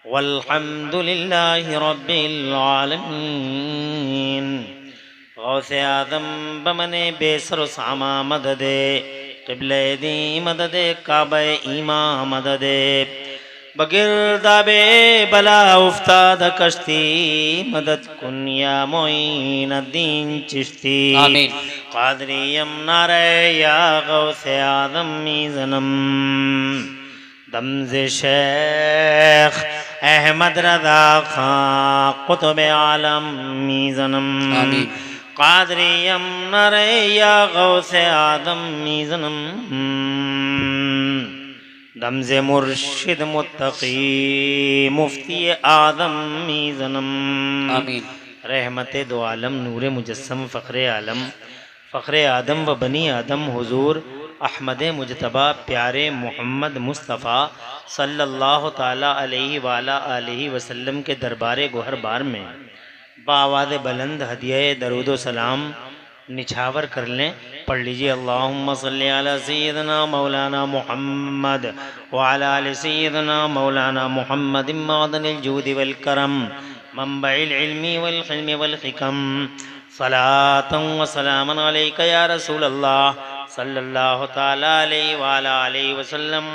वल्हम्दुलिल्लाहि रब्बिल आलमीन। गौसे आदम बमने बेसर सामा मददे, क़िबले दी मददे, काबे ईमा मददे, बगिरदाबे बला उफ्ताद कश्ती, मदद कुन्या मोइनुद्दीन चिश्ती। आमीन। क़ादरियम नारे या गौसे आदम मीज़नम, दमज़े शेख अहमद रज़ा खां कुतुब आलम मीज़नम। आमीन। क़ादरियम नारे या गौसे आदम मीज़नम, दमज़े मुर्शिद मुत्तकी मुफ्ती आदम मीज़नम। आमीन। रहमत दो आलम नूर मुजस्सम फ़ख्र आलम फ़ख्र आदम व बनी आदम हुजूर अहमद मुजतबा प्यारे मोहम्मद मुस्तफ़ा सल्लल्लाहु ताला अलैहि वाला आलिहि वसल्लम के दरबार गोहर बार में बावाज़ बुलंद हदिया दरूद व सलाम निछावर कर लें। पढ़ लीजिए अल्लाहुम्मा सल्ली अला सय्यिदना मौलाना मुहम्मद व अला आलि सय्यिदना मौलाना मुहम्मद मअदनिल जूदि वल करम मंबइल इल्मी वल हिल्मी वल हिकम। सलातन व सलामन अलैका या रसूल अल्लाह सल्लल्लाहु ताला अलैहि व अला आलिहि वसल्लम।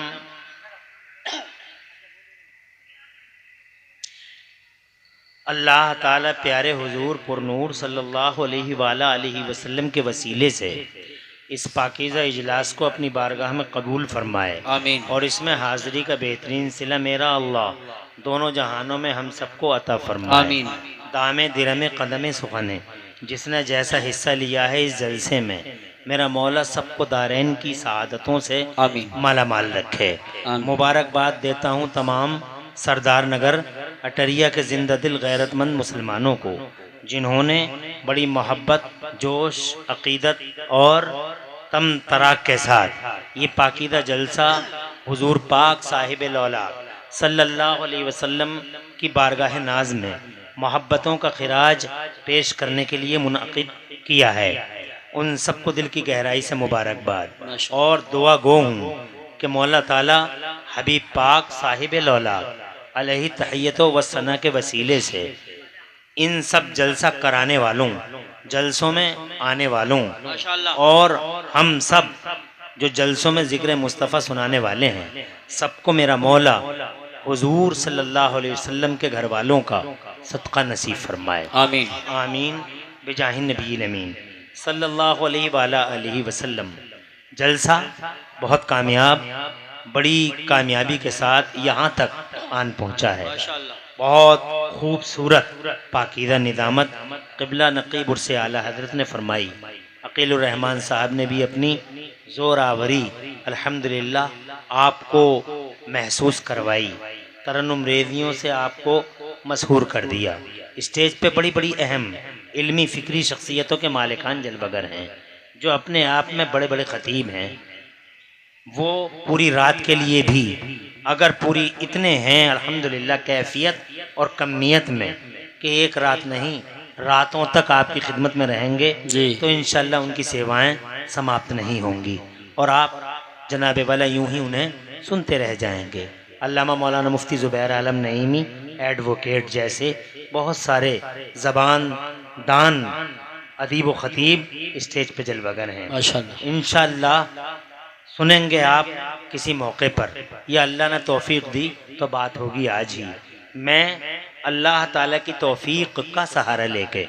अल्लाह ताला प्यारे हुजूर पुरनूर सल्लल्लाहु अलैहि वालैहि वसल्लम के वसीले से इस पाकीज़ा इजलास को अपनी बारगाह में कबूल फरमाए। आमीन। और इसमें हाज़िरी का बेहतरीन सिला मेरा अल्लाह दोनों जहानों में हम सबको अता फरमाए। आमीन। दामे दिरमे कदमे सुखने जिसने जैसा हिस्सा लिया है इस जलसे में मेरा मौला सबको दारैन की सआदतों से आमीन। माला माल रखे। आमीन। मुबारकबाद देता हूँ तमाम सरदार नगर अटरिया के जिंदा दिल गैरतमंद मुसलमानों को जिन्होंने बड़ी मोहब्बत जोश अकीदत और तम तराक के साथ ये पाकीदा जलसा हुजूर पाक साहिब लौला सल्लल्लाहु अलैहि वसल्लम की बारगाह नाज में मोहब्बतों का खिराज पेश करने के लिए मुनअक़िद किया है। उन सबको दिल की गहराई से मुबारकबाद और दुआ गो हूँ कि मौला ताला हबीब पाक साहिब लौला अलैहि तहियतो व सना के वसीले से इन सब जलसा कराने वालों जलसों में आने वालों और हम सब जो जलसों में ज़िक्र मुस्तफ़ा सुनाने वाले हैं सबको मेरा मौला हुजूर सल्लल्लाहु अलैहि वसल्लम के घर वालों का सदका नसीब फरमाए। आमीन। आमीन बिजाहिन नबील अमीन सल्लल्लाहु अलैहि वसल्लम। जलसा बहुत कामयाब बड़ी कामयाबी के साथ यहाँ तक आन पहुँचा है। बहुत खूबसूरत पाकीदा निज़ामत क़िबला नक़ीब उर्से आला हज़रत ने फरमाई। अकीलुर रहमान साहब ने भी अपनी ज़ोरावरी अल्हम्दुलिल्लाह आपको महसूस करवाई, तरन्नुम रेज़ियों से आपको मशहूर कर दिया। स्टेज पे बड़ी बड़ी अहम इल्मी फ़िक्री शख्सियतों के मालिकान जलवगर हैं जो अपने आप में बड़े बड़े ख़तीब हैं। वो पूरी रात के लिए भी अगर पूरी इतने हैं अल्हम्दुलिल्लाह कैफियत और कमियत में कि एक रात नहीं रातों तक आपकी खिदमत में रहेंगे तो इंशाअल्लाह उनकी सेवाएं समाप्त नहीं होंगी और आप जनाब वाला यूं ही उन्हें सुनते रह जाएंगे। अल्लामा मौलाना मुफ्ती ज़ुबैर आलम नईमी एडवोकेट जैसे बहुत सारे ज़बान दान अदीब व ख़तीब स्टेज पे जलवगर हैं। इंशाअल्लाह सुनेंगे आप किसी मौके पर या अल्लाह ने तौफीक दी तो बात होगी आज ही। मैं अल्लाह ताला की तौफीक का सहारा लेके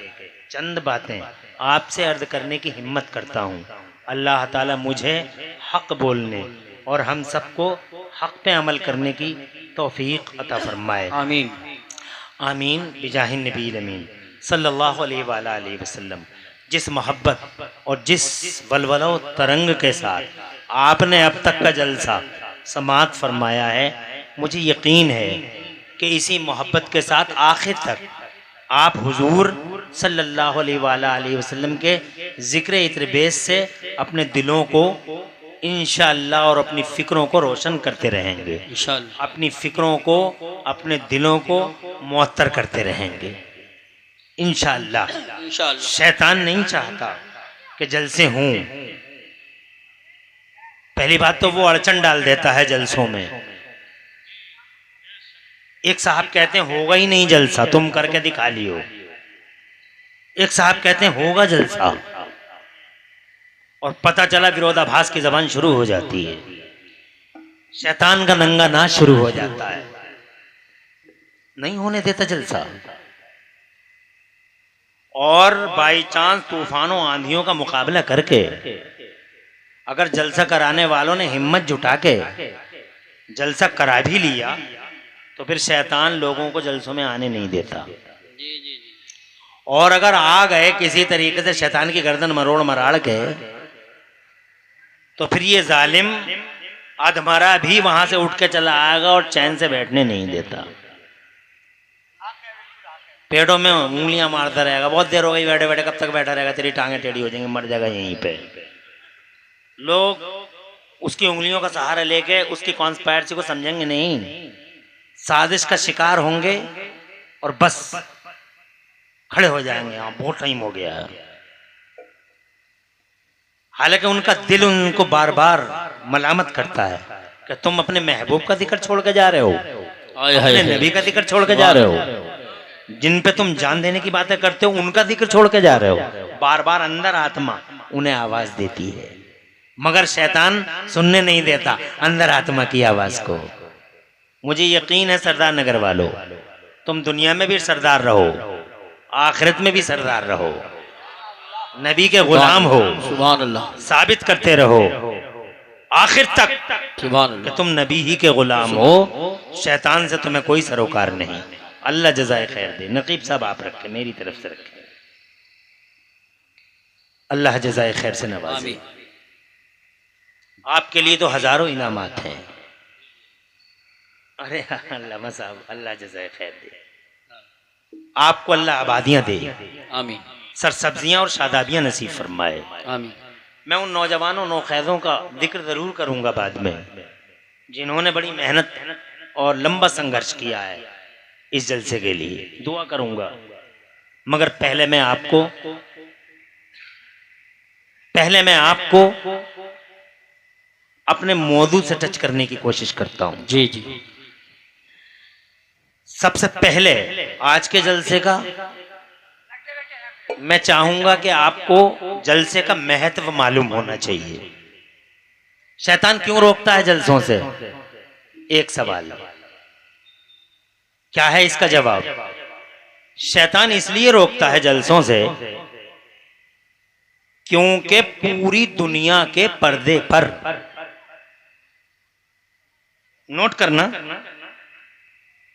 चंद बातें आपसे अर्ज करने की हिम्मत करता हूँ। अल्लाह ताला मुझे हक़ बोलने और हम सबको हक़ पे अमल करने की तौफीक अता फरमाए। आमीन आमीन बिजाहिन नबील अमीन सल्लल्लाहु अलैहि वसल्लम। जिस मोहब्बत और जिस वलवलो तरंग के साथ आपने अब तक का जलसा समात फरमाया है मुझे यकीन है कि इसी मोहब्बत के साथ आखिर तक आप हुजूर सल्लल्लाहु अलैहि वसल्लम के ज़िक्र इत्रबेस से अपने दिलों को इंशाअल्लाह और अपनी फ़िक्रों को रोशन करते रहेंगे। इंशाअल्लाह अपनी फ़िक्रों को अपने दिलों को मुअत्तर करते रहेंगे इंशाअल्लाह। शैतान नहीं चाहता कि जलसे हों। पहली बात तो वो अड़चन डाल देता है जलसों में। एक साहब कहते हैं होगा ही नहीं जलसा, तुम करके दिखा लियो। एक साहब कहते हैं होगा जलसा, और पता चला विरोधाभास की जबान शुरू हो जाती है, शैतान का नंगा नाच शुरू हो जाता है, नहीं होने देता जलसा। और बाई चांस तूफानों आंधियों का मुकाबला करके अगर जलसा कराने वालों ने हिम्मत जुटा के जलसा करा भी लिया तो फिर शैतान लोगों को जलसों में आने नहीं देता। और अगर आ गए किसी तरीके से शैतान की गर्दन मरोड़ मराड़ के, तो फिर ये जालिम अधमरा भी वहां से उठ के चला आएगा और चैन से बैठने नहीं देता, पेड़ों में उंगलियां मारता रहेगा। बहुत देर हो गई बैठे बैठे, कब तक बैठा रहेगा, तेरी टांगे टेढ़ी हो जाएंगी, मर जाएगा यहीं पे। लोग उसकी उंगलियों का सहारा लेके उसकी कॉन्स्पायरेसी को समझेंगे नहीं, साजिश का शिकार होंगे और बस खड़े हो जाएंगे, हाँ बहुत टाइम हो गया है। हालांकि उनका दिल उनको बार बार मलामत करता है कि तुम अपने महबूब का जिक्र छोड़ के जा रहे हो, अपने नबी का जिक्र छोड़ के जा रहे हो, जिन पे तुम जान देने की बातें करते हो उनका जिक्र छोड़ के जा रहे हो। बार बार अंदर आत्मा उन्हें आवाज देती है, मगर शैतान सुनने नहीं देता अंदर आत्मा की आवाज को। मुझे यकीन है सरदार नगर वालों, तुम दुनिया में भी सरदार रहो, आखिरत में भी सरदार रहो, नबी के गुलाम हो, सुभान अल्लाह, साबित करते रहो आखिर तक कि तुम नबी ही के गुलाम हो, शैतान से तुम्हें कोई सरोकार नहीं। अल्लाह जज़ाए खैर दे। नकीब साहब आप रखे, मेरी तरफ से रखे, अल्लाह जज़ाए खैर से नवाजे। आपके लिए तो हजारों इनामात हैं। अरे अल्लाह साहब, अल्लाह जज़ाए खैर दे, आपको अल्लाह आबादियां दे, आमीन, सरसब्जियां और शादाबियां नसीब फरमाए, आमीन। मैं उन नौजवानों नौखैज़ों का जिक्र जरूर करूंगा बाद में, जिन्होंने बड़ी मेहनत और लंबा संघर्ष किया है इस जलसे के लिए, दुआ करूंगा। मगर पहले मैं आपको अपने मौजू से टच करने की कोशिश करता हूं। जी जी। सबसे पहले आज के जलसे का मैं चाहूंगा कि आपको जलसे का महत्व मालूम होना चाहिए। शैतान क्यों रोकता है जलसों से? एक सवाल, क्या है इसका जवाब? शैतान इसलिए रोकता है जलसों से क्योंकि पूरी दुनिया के पर्दे पर, नोट करना,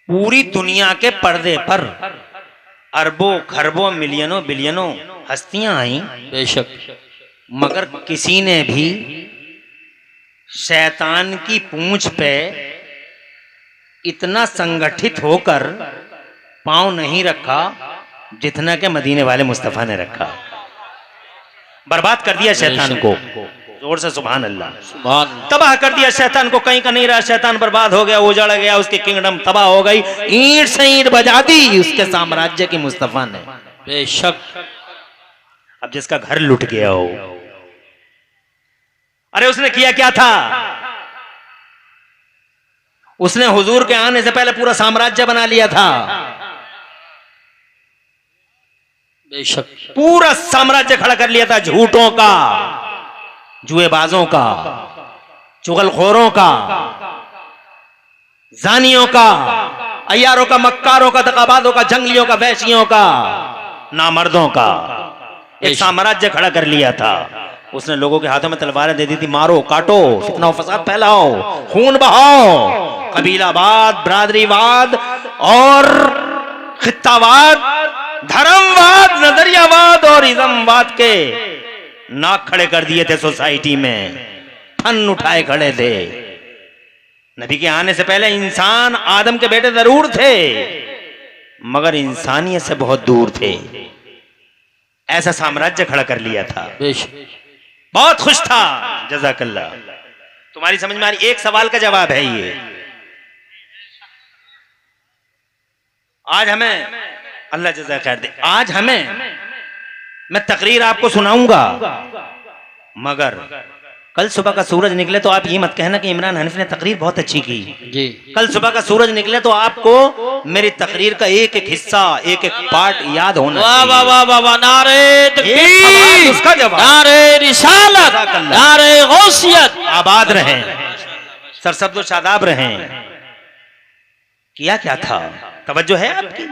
पूरी दुनिया के पर्दे पर अरबों खरबों मिलियनों बिलियनों हस्तियां आई, बेशक, मगर किसी ने भी शैतान की पूंछ पे इतना संगठित होकर पांव नहीं रखा जितना के मदीने वाले मुस्तफा ने रखा। बर्बाद कर दिया शैतान को, जोर से सुभान अल्लाह, तबाह कर दिया शैतान को, कहीं का नहीं रहा, शैतान बर्बाद हो गया, उजड़ गया, उसकी किंगडम तबाह हो गई, ईंट से ईंट बजा दी उसके साम्राज्य की मुस्तफा ने, बेशक। अब जिसका घर लुट गया हो, अरे उसने किया क्या था? उसने हुजूर के आने से पहले पूरा साम्राज्य बना लिया था, बेशक, पूरा साम्राज्य खड़ा कर लिया था, झूठों का, जुएबाजों का, चुगलखोरों का, जानियों का, अय्यारों का, मक्कारों का, दगाबाजों का, जंगलियों का, वैशियों का, नामर्दों का एक साम्राज्य खड़ा कर लिया था। उसने लोगों के हाथों में तलवारें दे दी थी, मारो काटो, फितना फसाद फैलाओ, खून बहाओ, कबीलावाद, बरादरीवाद और खित्तावाद, धर्मवाद, नजरियावाद और इज़मवाद के नाक खड़े कर दिए थे सोसाइटी में, फन उठाए खड़े थे। नबी के आने से पहले इंसान आदम के बेटे जरूर थे मगर इंसानियत से बहुत दूर थे। ऐसा साम्राज्य खड़ा कर लिया था, बहुत खुश था। जज़ाकल्लाह, तुम्हारी समझ में आ रही? एक सवाल का जवाब है ये। आज हमें, अल्लाह जज़ा खैर दे, आज हमें, मैं तकरीर आपको सुनाऊंगा मगर कल सुबह का सूरज निकले तो आप ये मत कहना कि इमरान हनीफ ने तकरीर बहुत अच्छी की जी। कल सुबह का सूरज निकले तो आपको मेरी तकरीर का एक एक हिस्सा एक एक पार्ट याद होना वाह वाह वाह वाह वाह, नारे एक तकबीर, सवाल उसका जवाब। नारे रिसालत, नारे गौसियत। आबाद रहें, सरसब्द शादाब रहें। किया क्या था, तवज्जो है आपकी?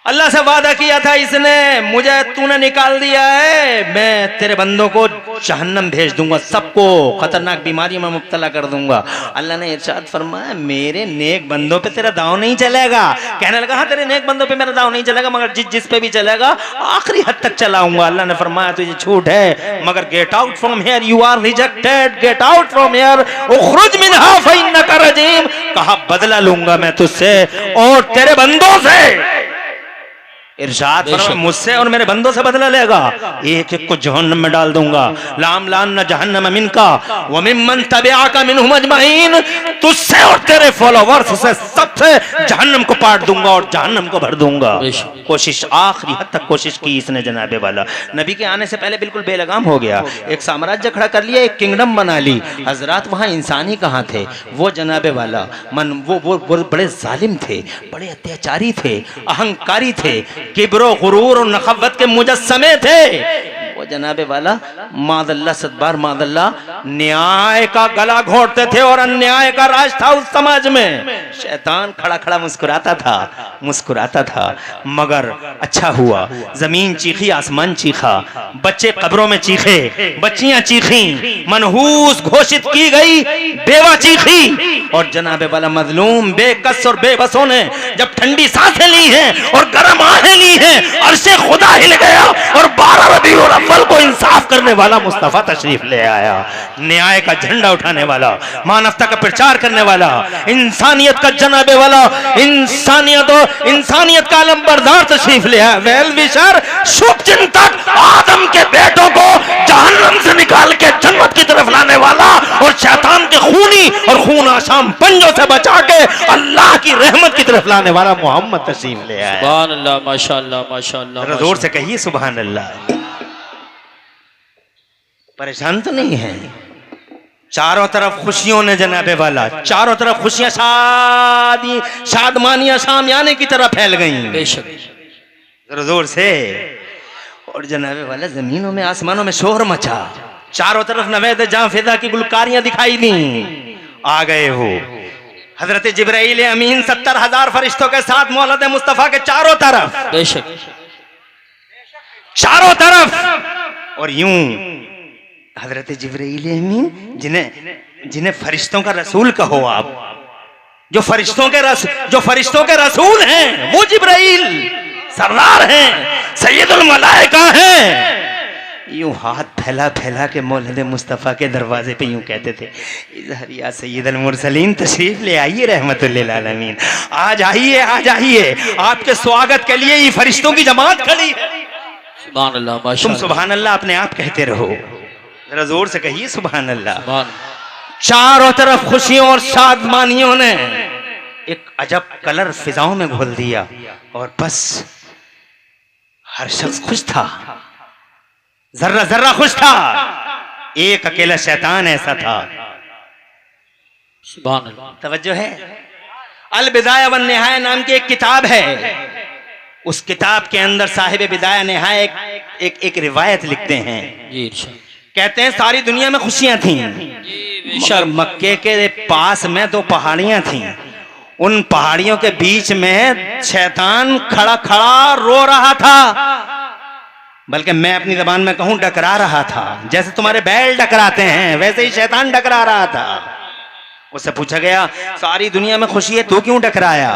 अल्लाह से वादा किया था इसने, मुझे तूने निकाल दिया है, मैं तेरे बंदों को जहन्नम भेज दूंगा, सबको खतरनाक बीमारी में मुब्तला कर दूंगा। अल्लाह ने इरशाद फरमाया मेरे नेक बंदों पे तेरा दाव नहीं चलेगा। कहने लगा हाँ तेरे नेक बंदों पे मेरा दाव नहीं चलेगा, मगर जिस पे भी चलेगा आखिरी हद तक चलाऊंगा। अल्लाह ने फरमाया तुझे छूट है, मगर get out from here, you are rejected, get out from here, उखरुज मिनहा फइन्नका रजीम। कहा बदला लूंगा मैं तुझसे और तेरे बंदों से। इरशाद फरमाया मुझसे और मेरे बंदों से बदला लेगा, एक एक को जहन्नम में डाल दूंगा। लाम लान जहन्नम मिनका व मिम्मन तबिअका मिनहुम अजमईन, तुझसे और तेरे फॉलोवर्स से सबसे जहन्नम को पाट दूंगा और जहन्नम को भर दूंगा। कोशिश आखिरी हद तक कोशिश की इसने जनाबे वाला। नबी के आने से पहले बिल्कुल बेलगाम हो गया, एक साम्राज्य खड़ा कर लिया, एक किंगडम बना ली। हजरात वहाँ इंसान ही कहाँ थे, वो जनाबे वाला मन वो बड़े जालिम थे, बड़े अत्याचारी थे, अहंकारी थे, किब्रो गुरूर और नखवत के मुजस्समे थे। वो जनाबे वाला मादल्ला सदबार मादल्ला न्याय का गला घोंटते थे और अन्याय का राज था उस समाज में। शैतान खड़ा खड़ा मुस्कुराता था, मगर अच्छा हुआ, जमीन चीखी, आसमान चीखा, बच्चे कब्रों में चीखे, बच्चियां चीखी, मनहूस घोषित की गई, बेवा चीखी। और जनाबे वाला मजलूम बेकस और बेबसों ने जब ठंडी सांसें ली हैं और गर्म आहें ली हैं, अर्शे खुदा हिल गया और 12 रबीउल अव्वल को इंसाफ करने वाला मुस्तफा तशरीफ ले आया। न्याय का झंडा उठाने वाला, मानवता का प्रचार करने वाला, इंसानियत का जनाबे वाला, इंसानियत का अलंबरदार तशरीफ ले आया। वेल विशर, शुभ चिंतक, आदम के बेटों को जहन्नम से निकाल के जन्नत की तरफ लाने वाला और शैतान के खूनी और खून आशाम पंजों से बचा के अल्लाह की रहमत की तरफ लाने वाला मोहम्मद तशरीफ ले आया। सुभान अल्लाह, माशाअल्लाह माशाअल्लाह। जोर से कहिए सुभान अल्लाह। परेशान तो नहीं है? चारों तरफ खुशियों ने जनाबे वाला, चारों तरफ खुशियां शादमानियां शामियाने की तरह फैल गई बेशक, जोर जोर से। और जनाबे वाला जमीनों में आसमानों में शोर मचा, चारों तरफ नवेद जां फिदा की गुलकारियां दिखाई दी। आ गए हो हजरत जिब्राइल अमीन 70,000 फरिश्तों के साथ मौलद मुस्तफा के चारों तरफ, बेशक चारों तरफ। और यूं हजरत जिब्राइल अमीन जिन्हें फरिश्तों का रसूल कहो आप, जो फरिश्तों के रसूल हैं, वो जिब्राइल सरदार हैं, सैयदुल मलाइका हैं। यूं हाथ फैला फैला के मौलद मुस्तफ़ा के दरवाजे पे यूं कहते थे इज़हरिया सैयदुल मुरसलीन तशरीफ ले आइए रहमतुल लिल आलमीन, आज आइए, आपके स्वागत के लिए ये फरिश्तों की जमात खड़ी है। सुभान अल्लाह, तुम सुभान अल्लाह अपने आप कहते रहो, जरा जोर से कहिए सुभान अल्लाह। चारों तरफ खुशियों और शादमानियों ने एक अजब कलर फिजाओं में घोल दिया और बस हर शख्स खुश था, जर्रा जर्रा खुश था। एक अकेला शैतान ऐसा था। सुभान अल्लाह। तवज्जो है? अल बिदाया वन निहाया नाम की एक किताब है, उस किताब के अंदर साहिब बिदाया निहाया एक रिवायत लिखते हैं। कहते हैं सारी दुनिया में खुशियां थीं, मगर मक्के के पास में 2 पहाड़ियां थीं। उन पहाड़ियों के बीच में शैतान खड़ा खड़ा रो रहा था, बल्कि मैं अपनी जबान में कहूं डकरा रहा था। जैसे तुम्हारे बैल डकराते हैं वैसे ही शैतान डकरा रहा था। उससे पूछा गया सारी दुनिया में खुशी है, तू क्यों डकराया?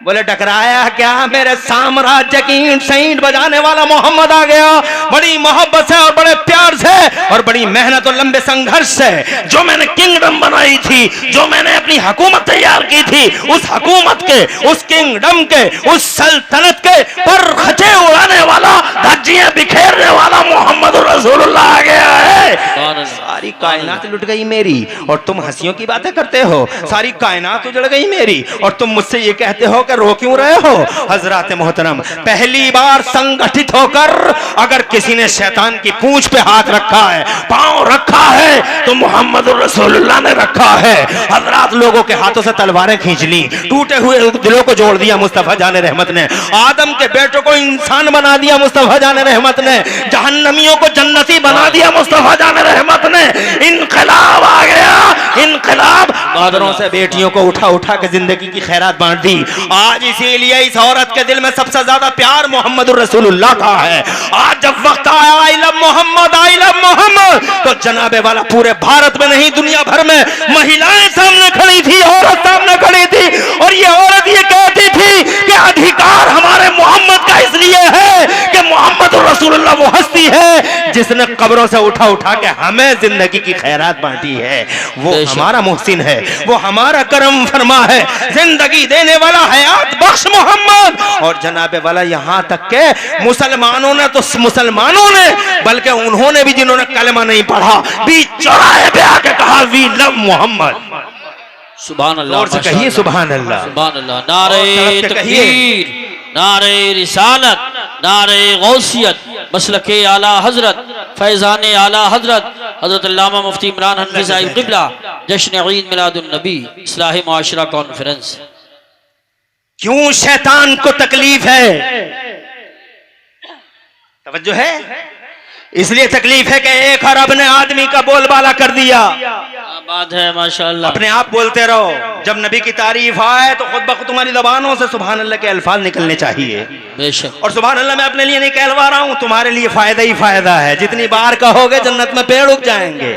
बोले डकराया क्या, मेरे साम्राज्य की ईंट से ईंट बजाने वाला मोहम्मद आ गया। बड़ी मोहब्बत से और बड़े प्यार से और बड़ी मेहनत और लंबे संघर्ष से जो मैंने किंगडम बनाई थी, जो मैंने अपनी हुकूमत तैयार की थी, उस हुकूमत के, उस किंगडम के, उस सल्तनत के पर खचे उड़ाने वाला, धज्जियां बिखेरने वाला मोहम्मद रसूलुल्लाह आ गया है। सारी कायनात लुट गई मेरी और तुम हंसियों की बातें करते हो। सारी कायनात उजड़ गई मेरी और तुम मुझसे ये कहते हो कि के रो क्यों रहे हो? हजरात मोहतरम, पहली बार संगठित होकर अगर किसी ने शैतान की पूंछ पे हाथ रखा है, पांव रखा है, तो मोहम्मद रसूलुल्लाह ने रखा है। हजरात लोगों के हाथों से तलवारें खींच ली, टूटे हुए दिलों को जोड़ दिया मुस्तफा जाने रहमत ने, आदम के बेटों को इंसान बना दिया मुस्तफा जाने रहमत ने, जहन्नमियों को जन्नती बना दिया मुस्तफा जाने रहमत ने। इनकलाब आ गया, इनकलाब। बादरों से बेटियों को उठा उठा के जिंदगी की खैरात बांट दी। आज इसीलिए इस औरत के दिल में सबसे ज्यादा प्यार मोहम्मद रसूलुल्लाह का है। आज जब वक्त आया I love Mohammad, I love Mohammad, तो जनाबे वाला पूरे भारत में नहीं दुनिया भर में महिलाएं सामने खड़ी थी, औरत सामने खड़ी थी, और ये औरत ये कहती थी कि अधिकार हमारे मोहम्मद का इसलिए है कि मोहम्मद रसूलुल्लाह वो हस्ती है जिसने कब्रों से उठा उठा के हमें जिंदगी की खैरात बांटी है। वो हमारा मुहसिन है, वो हमारा करम फरमा है, जिंदगी देने वाला हयात बख्श मोहम्मद। और जनाबे वाला यहाँ तक के मुसलमानों ने, तो मुसलमानों ने, बल्कि उन्होंने भी जिन्होंने कलमा नहीं पढ़ा, बीच चौराहे पे आके कहा वी लव मोहम्मद। सुभान अल्लाह, और से कहिए सुभान अल्लाह, सुभान अल्लाह। नारे तकबीर, नारे रिसालत, नारे गौसियत, मसलके आला हजरत, फैजान आला हजरत, हजरत अल्लामा मुफ्ती इमरान हनफी साहिब क़िबला, जश्न ईद मिलादुन नबी इस्लाही मुआशरा कॉन्फ्रेंस। क्यों शैतान को तकलीफ है? तवज्जो है? इसलिए तकलीफ है कि एक अरब ने आदमी का बोलबाला कर दिया। बात है माशाअल्लाह। अपने आप बोलते रहो, जब नबी की तारीफ आए तो खुद ब खुद तुम्हारी ज़बानों से सुभान अल्लाह के अल्फाज निकलने चाहिए। बेशक। और सुभान अल्लाह मैं अपने लिए नहीं कहलवा रहा हूं, तुम्हारे लिए फायदा ही फायदा है। जितनी बार कहोगे जन्नत में पेड़ उग जाएंगे।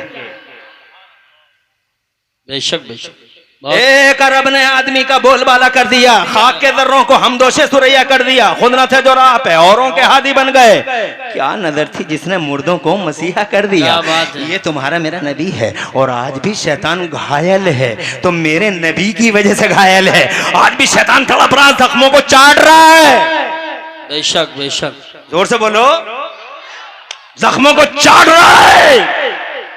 बेशक बेशक। एक अरब ने आदमी का बोलबाला कर दिया, खाक के जर्रों को हमदोशे सुरैया कर दिया, खुद न थे जो राह पे औरों के हादी बन गए। क्या नजर थी जिसने मुर्दों को मसीहा कर दिया। ये तुम्हारा मेरा नबी है, और आज भी शैतान घायल है तो मेरे नबी की वजह से घायल है। आज भी शैतान तड़प रहा, जख्मों को चाट रहा है। बेशक बेशक। जोर से बोलो, जख्मों को चाट रहा है।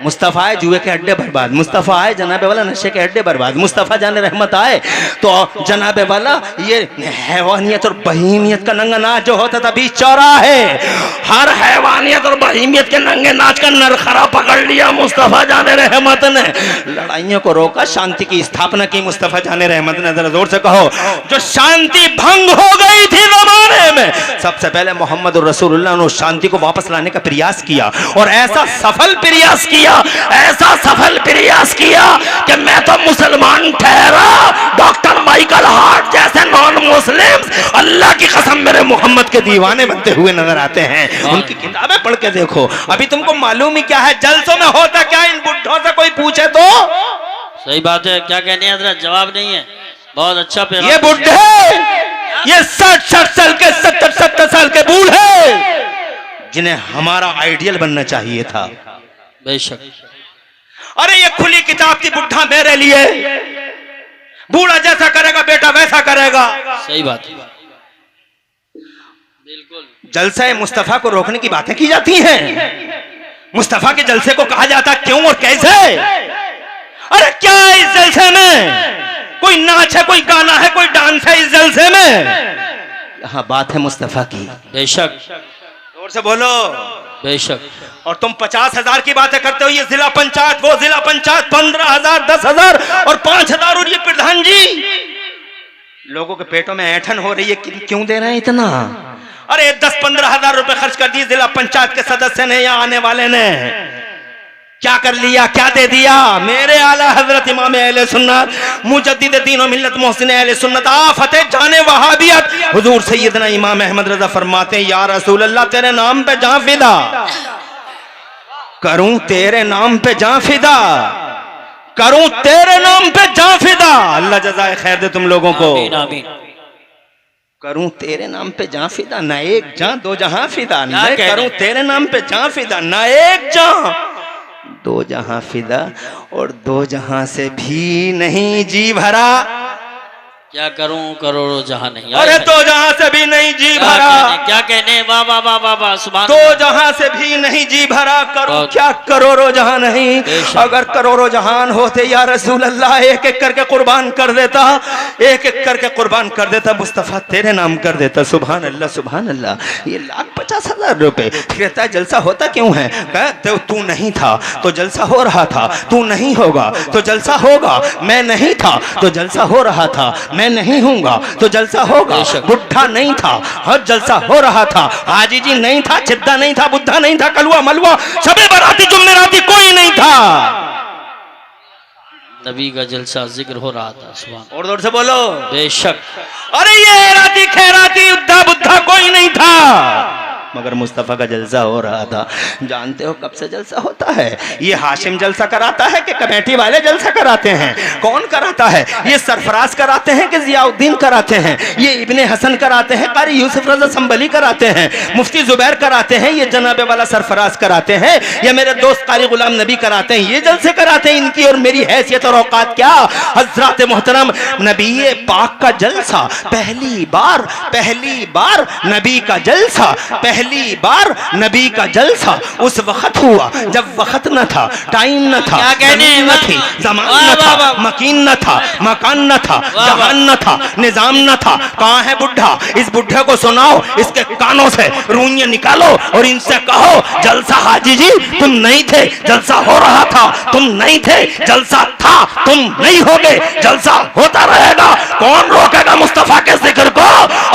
मुस्तफ़ा आए जुए के अड्डे बर्बाद, मुस्तफ़ा आए जनाबे वाला नशे के अड्डे बर्बाद, मुस्तफ़ा जाने रहमत आए तो जनाबे वाला ये हैवानियत और बहीमियत का नंगा नाच जो होता था बीच चौराहे, हर हैवानियत और बहीमियत के नंगे नाच का नरखरा पकड़ लिया मुस्तफ़ा जाने रहमत ने। लड़ाइयों को रोका, शांति की स्थापना की मुस्तफ़ा जाने रहमत ने। जरा जोर से कहो, जो शांति भंग हो गई थी जमाने में, सबसे पहले मोहम्मद रसूलुल्लाह ने उस शांति को वापस लाने का प्रयास किया, और ऐसा सफल प्रयास किया, ऐसा सफल प्रयास किया कि मैं तो मुसलमान ठहरा, डॉक्टर माइकल हार्ट जैसे नॉन मुस्लिम्स अल्लाह की कसम मेरे मोहम्मद के दीवाने बनते हुए नजर आते हैं। उनकी किताबें पढ़ के देखो। अभी तुमको मालूम ही क्या है जलसों में होता क्या, इन बुढ़ों से कोई पूछे तो। सही बात है, क्या कहने हैं हज़रत, जवाब नहीं है। बहुत अच्छा पैगाम। ये बुढ़े, ये 60 साल के 70 साल के बूढ़े जिन्हें हमारा आइडियल बनना चाहिए था। बेशक। अरे ये खुली किताब थी बुढ़ा मेरे लिए, बूढ़ा जैसा करेगा बेटा वैसा करेगा। सही बात है, बिल्कुल। जलसे मुस्तफा को रोकने की बातें की जाती हैं। मुस्तफा के जलसे को कहा जाता क्यों और कैसे? अरे क्या है इस जलसे में? कोई नाच है, कोई गाना है, कोई डांस है इस जलसे में? यहाँ बात है मुस्तफा की। बेशक। जोर से बोलो। बेशक। और तुम 50,000 की बातें करते हो, ये जिला पंचायत, वो जिला पंचायत, 15,000, 10,000 और 5,000, और ये प्रधान जी। लोगों के पेटों में ऐंठन हो रही है, क्यों दे रहे हैं इतना? अरे 10-15 हजार रुपए खर्च कर दिए जिला पंचायत के सदस्य ने या आने वाले ने। क्या कर लिया, क्या दे दिया? मेरे आला हजरत इमाम अहले सुन्नत मुजद्दिद दीन और मिल्लत मोहसिन अहले सुन्नत आफते जाने वहाबियत हुजूर सैयदना इमाम अहमद रजा फरमाते हैं, या रसूल अल्लाह तेरे नाम पे जान फिदा करूं, तेरे नाम पे जान फिदा करूं, तेरे नाम पे जान फिदा। अल्लाह जज़ाए खैर दे तुम लोगों को। आमीन आमीन। करूं तेरे नाम पे जान फिदा, ना एक जान दो जहां फिदा। मैं करूं तेरे नाम पे जान फिदा, ना एक जान दो जहां फिदा, और दो जहां से भी नहीं जी भरा क्या करूं करोड़ों जहां नहीं। अरे तो जहां से भी नहीं जी भरा, क्या कहने वाह वाह वाह वाह वाह सुभान तो जहां से भी नहीं जी भरा, करूं बहुत- क्या करोड़ों जहां नहीं। बेशक। अगर करोड़ों जहान होते या रसूल अल्लाह, एक एक करके कुर्बान कर देता, एक एक करके कुर्बान कर देता, मुस्तफा तेरे नाम कर देता। सुभान अल्लाह सुभान अल्लाह। ये 1,50,000 रुपए कहता है जलसा होता क्यों है? कहते तू नहीं था तो जलसा हो रहा था, तू नहीं होगा तो जलसा होगा, मैं नहीं था तो जलसा हो रहा था, मैं नहीं हूँगा तो जलसा होगा। बेशक। बुढ़ा नहीं था हर जलसा हो रहा था, हाजी जी नहीं था, चिद्दा नहीं था, बुद्धा नहीं था, कलवा मलवा सबे बराती जुम्मेराती कोई नहीं था। नबी का जलसा जिक्र हो रहा था। सुभान और जोर से बोलो। बेशक। अरे ये राती खैराती उद्धा बुद्धा कोई नहीं था, मगर मुस्तफ़ा का जलसा हो रहा था। जानते हो कब से जलसा होता है? ये हाशिम जलसा कराता है कि कमेटी वाले जलसा कराते हैं? कौन कराता है? ये सरफराज कराते हैं कि जियाउद्दीन कराते हैं? ये इब्ने हसन कराते हैं, कारी यूसुफ रज़ा संबली कराते हैं, मुफ्ती जुबैर कराते हैं, ये जनाबे वाला सरफराज कराते हैं, ये मेरे दोस्त कारी गुलाम नबी कराते हैं, ये जलसे कराते हैं। इनकी और मेरी हैसियत और औकात क्या? हजरत मोहतरम नबी पाक का जलसा पहली बार नबी का जलसा, पहली बार नबी का जलसा उस वक्त हुआ जब वक्त न था, टाइम न था, क्या कहने जमीन न थी, जमान न था, मकीन न था, मकान न था, जहान न था, निजाम न था। कहाँ है बुढ़ा? इस बुढ़े को सुनाओ, इसके कानों से रूइयां निकालो और इनसे कहो जलसा हाजी जी तुम नहीं थे, जलसा हो रहा था, तुम नहीं थे, जलसा था, तुम नहीं होगे, जलसा होता रहेगा। कौन रोकेगा मुस्तफा के जिक्र को?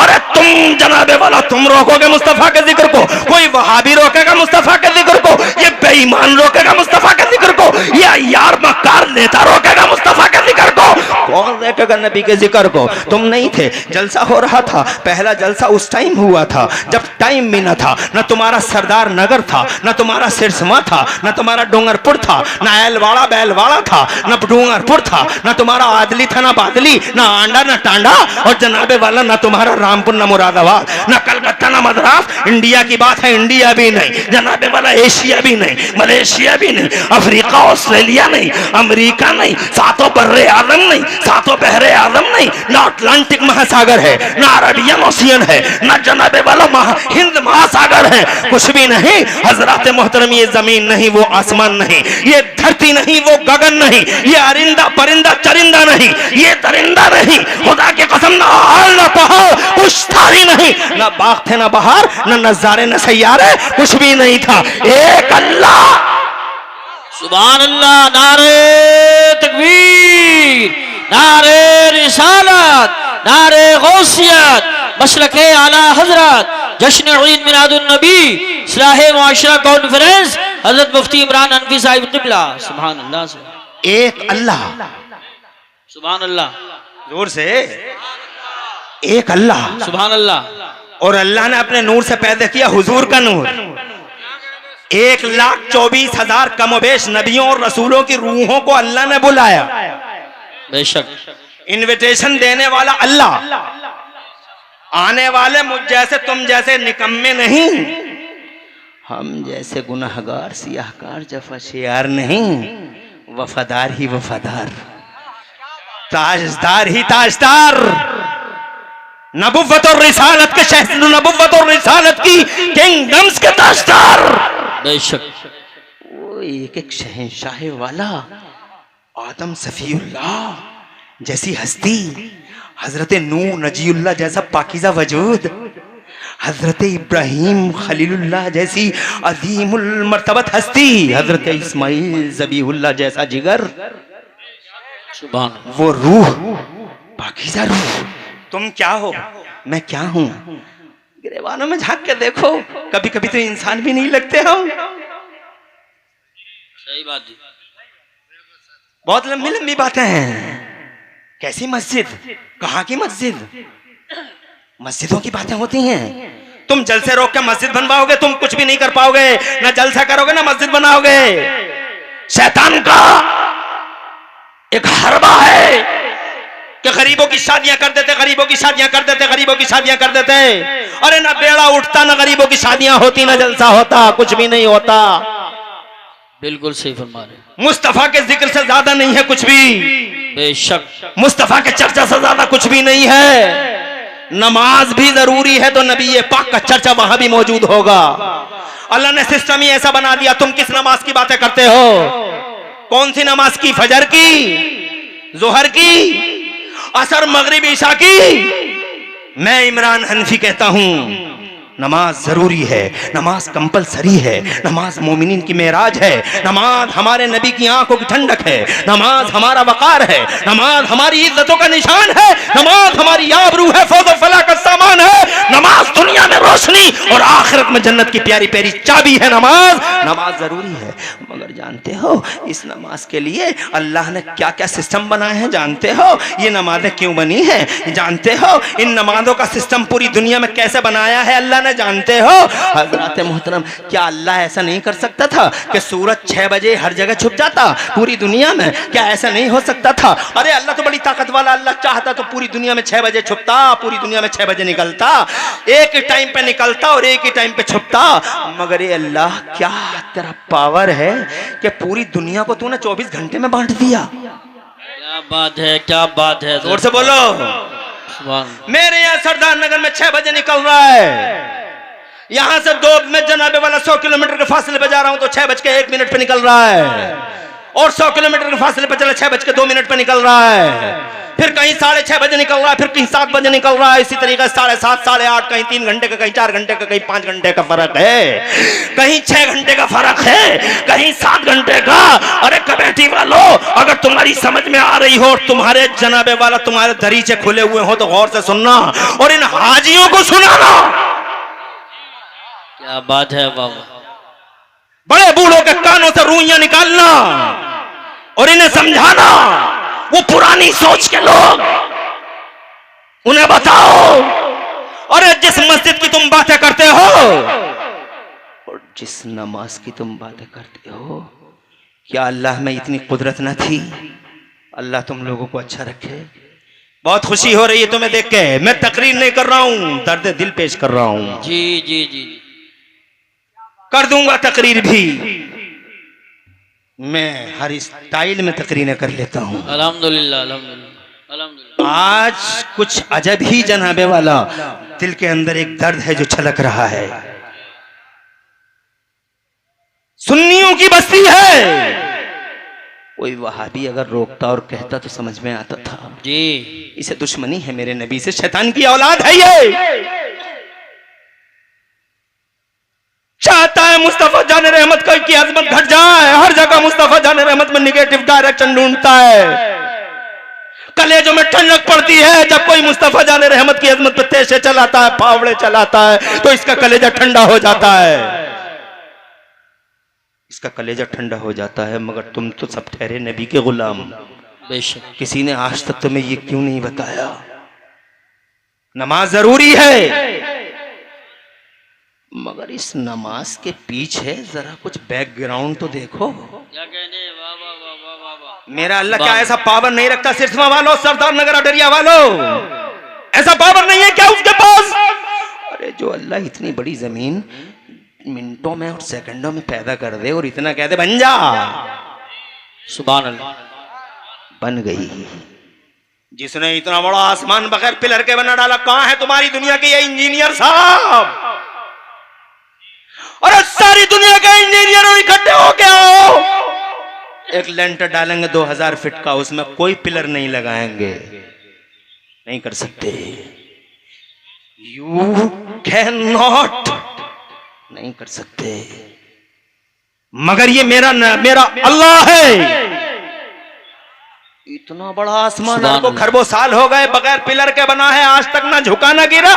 अरे तुम जनाबे वाला तुम रोकोगे मुस्तफा के जिक्र को? कोई वहाबी रोकेगा मुस्तफा के जिक्र को? ये बेईमान रोकेगा मुस्तफा के जिक्र को? या यार मक्कार नेता रोकेगा मुस्तफा के जिक्र को? कौन रोकेगा नबी के जिक्र को? तुम नहीं थे, जलसा हो रहा था। पहला जलसा उस टाइम हुआ था जब टाइम भी न था, न तुम्हारा सरदार नगर था, न तुम्हारा सिरसमा था, न तुम्हारा डूंगरपुर था, न एलवाड़ा बैलवाड़ा था, न डूंगरपुर था, न तुम्हारा आदली था, न बादली, न आंडा न टांडा, और जनाबे वाला न तुम्हारा रामपुर न मुरादाबाद, न कलकत्ता न मद्रास। इंडिया की बात है इंडिया भी नहीं, जनाबे वाला एशिया भी नहीं, मलेशिया भी नहीं, अफ्रीका ऑस्ट्रेलिया नहीं, अमेरिका नहीं, सातों बर्रे आलम नहीं, सातों बहरे आलम नहीं, न अटलांटिक महासागर है, न अरबियन ओशियन है, न जनाबे वाला हिंद महासागर है, कुछ भी नहीं। हजरत मोहतरम ये जमीन नहीं, वो आसमान नहीं, ये धरती नहीं, वो गगन नहीं, ये अरिंदा परिंदा चरिंदा नहीं, ये दरिंदा नहीं, खुदा की कसम ना हाल ना पहाड़ कुछ था ही नहीं, ना बाग थे ना बहार, न नजारे न सैयारे, कुछ भी नहीं था। एक अल्लाह। सुभान अल्लाह। नारे तकबीर, नारे रिसालत, नारे गौसियत, मशरक़े आला हजरत, जश्न ईद मिलादुन नबी, इस्लाहे मुआशरा कॉन्फ्रेंस, हजरत मुफ्ती इमरान हनफी साहिब क़िबला। सुभान अल्लाह से एक अल्लाह। सुभान अल्लाह। जोर से एक अल्लाह। सुभान अल्लाह। और अल्लाह ने अपने नूर से पैदा किया हुजूर का नूर। 1,24,000 कमोबेश नबियों और रसूलों की रूहों को अल्लाह ने बुलाया। बेशक। इनविटेशन देने वाला अल्लाह। आने वाले मुझ जैसे तुम जैसे निकम्मे नहीं, हम जैसे गुनाहगार सियाहकार जफाशियार नहीं, वफादार ही वफादार, ताजदार ही ताजदार, नबुव्वत और रिसालत के शहर, नबुव्वत और रिसालत की किंगडम्स के ताजदार। बेशक। वो एक एक शहंशाह वाला आदम सफीउल्लाह जैसी हस्ती, हजरत नूह नजीउल्लाह जैसा पाकीज़ा वजूद, हजरत इब्राहिम खलीलुल्लाह जैसी अजीमुल मर्तबत हस्ती, हजरत इस्माइल ज़बीहुल्लाह जैसा जिगर, सुभान। वो रूह, पाकीज़ा रूह। तुम क्या हो, मैं क्या हूं? गिरेबानों में झांक के देखो, कभी कभी तो इंसान भी नहीं लगते हम। सही बात जी। बहुत लंबी लंबी बातें हैं। कैसी मस्जिद, कहाँ की मस्जिद? मस्जिदों की बातें होती हैं। तुम जलसे रोक के मस्जिद बनवाओगे, तुम कुछ भी नहीं कर पाओगे, ना जलसा करोगे ना मस्जिद बनाओगे। शैतान का एक हरबा है कि गरीबों की शादियां कर देते, गरीबों की शादियां कर देते, गरीबों की शादियां कर देते। अरे ना बेड़ा उठता, ना गरीबों की शादियां होती, ना जलसा होता, कुछ भी नहीं होता। बिल्कुल सही फरमा रहे। मुस्तफा के जिक्र से ज्यादा नहीं है कुछ भी। बेशक मुस्तफा के चर्चा से ज्यादा कुछ भी नहीं है। नमाज भी जरूरी है तो नबी पाक का चर्चा वहां भी मौजूद होगा। अल्लाह ने सिस्टम ही ऐसा बना दिया। तुम किस नमाज की बातें करते हो? कौन सी नमाज की? फजर की, जोहर की, असर, मगरिब, ईशा की? मैं इमरान हनफी कहता हूं नमाज जरूरी है, नमाज कंपलसरी है, नमाज मोमिनीन की मेराज है, नमाज हमारे नबी की आंखों की ठंडक है, नमाज हमारा वकार है, नमाज हमारी इज्जतों का निशान है, नमाज हमारी आबरू है, फौज और फलाह का सामान है, नमाज दुनिया में रोशनी और आखिरत में जन्नत की प्यारी प्यारी चाबी है। नमाज जरूरी है। मगर जानते हो इस नमाज के लिए अल्लाह ने क्या क्या सिस्टम बनाए हैं? जानते हो ये नमाजें क्यों बनी हैं? जानते हो इन नमाजों का सिस्टम पूरी दुनिया में कैसे बनाया है अल्लाह ने? जानते हो हजरत मोहतरम, क्या अल्लाह ऐसा नहीं कर सकता था कि सूरज 6 बजे हर जगह छुप जाता पूरी दुनिया में? क्या ऐसा नहीं हो सकता था? अरे अल्लाह तो बड़ी ताकत वाला, अल्लाह चाहता तो पूरी दुनिया में 6 बजे छुपता, पूरी दुनिया में 6 बजे निकलता, एक ही टाइम पे निकलता और एक ही टाइम पे छुपता। मगर ये अल्लाह क्या तेरा पावर है कि पूरी दुनिया को तूने 24 घंटे में बांट दिया। क्या बात है, क्या बात है। जोर से बोलो। मेरे यहाँ सरदार नगर में 6 बजे निकल रहा है, यहां से 2 में जनाबे वाला 100 किलोमीटर के फासले पे जा रहा हूं तो 6:01 पे निकल रहा है, और 100 किलोमीटर के फासले पे चला 6:02 पे निकल रहा है, फिर कहीं 6:30 बजे निकल रहा है, फिर कहीं 7 बजे निकल रहा है, इसी तरीके 7:30, 8:30, कहीं 3 घंटे का, कहीं 4 घंटे का, कहीं 5 घंटे का फर्क है, कहीं 6 घंटे का फर्क है, कहीं 7 घंटे का। अरे कमेटी वालों, अगर तुम्हारी समझ में आ रही हो और तुम्हारे जनाबे वाला तुम्हारे दरीचे खुले हुए हो तो गौर से सुनना और इन हाजियों को सुनाना। क्या बात है बाबा। बड़े बूढ़ों के कानों से रूइयां निकालना और इन्हें समझाना। वो पुरानी सोच के लोग, उन्हें बताओ, अरे जिस मस्जिद की तुम बातें करते हो और जिस नमाज की तुम बातें करते हो, क्या अल्लाह में इतनी कुदरत न थी? अल्लाह तुम लोगों को अच्छा रखे। बहुत खुशी हो रही है तुम्हें देख के। मैं तकरीर नहीं कर रहा हूं, दर्द दिल पेश कर रहा हूं। जी जी जी, कर दूंगा तकरीर भी, मैं हर स्टाइल में तकरीरें कर लेता हूं। अल्हम्दुलिल्लाह अल्हम्दुलिल्लाह अल्हम्दुलिल्लाह। आज कुछ अजब ही जनाबे वाला दिल के अंदर एक दर्द है जो छलक रहा है। सुन्नियों की बस्ती है, कोई वहाबी अगर रोकता और कहता तो समझ में आता था जी, इसे दुश्मनी है मेरे नबी से, शैतान की औलाद है ये। चाहता है मुस्तफा जान रहमत की अजमत घट जाए, हर जगह मुस्तफा जान रहमत में निगेटिव डायरेक्शन ढूंढता है। कलेजों में ठंडक पड़ती है जब कोई मुस्तफा जान रहमत की अजमत पे तेज़े चलाता है, फावड़े चलाता है, तो इसका कलेजा ठंडा हो जाता है, इसका कलेजा ठंडा हो जाता है। मगर तुम तो सब ठहरे नबी के गुलाम। बेशक। किसी ने आज तक तुम्हें ये क्यों नहीं बताया नमाज जरूरी है? मगर इस नमाज के पीछे जरा कुछ बैकग्राउंड तो देखो। क्या कहने, वाह वाह वाह वाह वाह वाह। मेरा अल्लाह क्या ऐसा पावर नहीं रखता? सिरसमा वालों, सरदार नगर अडरिया वालों, ऐसा पावर नहीं है क्या उसके पास? अरे जो अल्लाह इतनी बड़ी जमीन मिनटों में और सेकंडों में पैदा कर दे और इतना कह दे बन जा, सुभान अल्लाह, बन गई। जिसने इतना बड़ा आसमान बगैर पिलर के बना डाला, कहां है तुम्हारी दुनिया के ये इंजीनियर साहब? और सारी दुनिया के इंजीनियर इकट्ठे हो के आओ, एक लेंटर डालेंगे 2000 फीट का, उसमें कोई पिलर नहीं लगाएंगे, नहीं कर सकते। यू कैन नॉट, नहीं कर सकते। मगर ये मेरा अल्लाह है। इतना बड़ा आसमान आपको खरबों साल हो गए बगैर पिलर के बना है, आज तक ना झुका ना गिरा।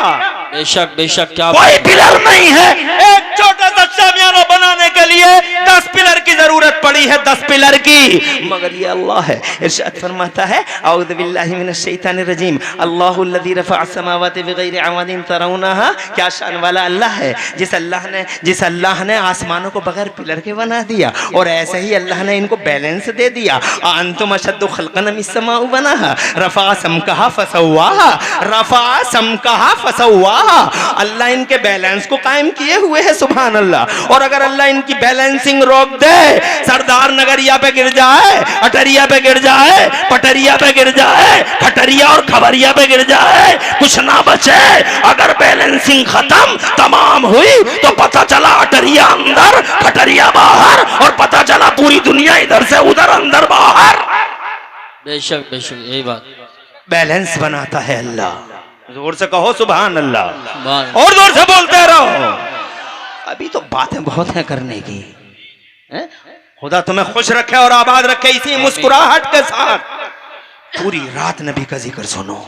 बेशक बेशक। क्या कोई पिलर नहीं है। एक छोटा सा शामियाना बनाने के लिए 10 पिलर की जरूरत पड़ी है, 10 पिलर की। मगर ये अल्लाह है। इरशाद फरमाता है, औज़ु बिल्लाहि मिनश शैतानिर रजीम, अल्लाहुल लज़ी रफ़अ अस्समावाति बिग़ैरि अमादिन तरौनहा। क्या शान वाला अल्लाह है, जिस अल्लाह ने आसमानों को बगैर पिलर के बना दिया, और ऐसे ही अल्लाह ने इनको बैलेंस दे दिया। अंतुम अशद्दु खल्क़न मिस समाउ बनाहा रफ़अ समकहा फसव्वाहा, रफ़अ समकहा फसव्वाहा। अल्लाह इनके बैलेंस को कायम किए हुए है, सुभान अल्लाह। और अगर अल्लाह इनकी बैलेंसिंग रोक दे, सरदार नगरिया पे गिर जाए, अटरिया पे गिर जाए, पटरिया पे गिर जाए, खटरिया और खबरिया पे गिर जाए, कुछ ना बचे। अगर बैलेंसिंग खत्म तमाम हुई तो पता चला अटरिया अंदर, खटरिया बाहर, और पता चला पूरी दुनिया इधर से उधर, अंदर बाहर। बेशक बेशक यही बात। बैलेंस बनाता है अल्लाह। जोर से कहो सुभान अल्लाह, सुभान। और जोर से बोलते रहो। अभी तो बातें बहुत हैं करने की। खुदा तुम्हें खुश रखे और आबाद रखे इसी मुस्कुराहट के साथ। पूरी रात नबी का जिक्र सुनो।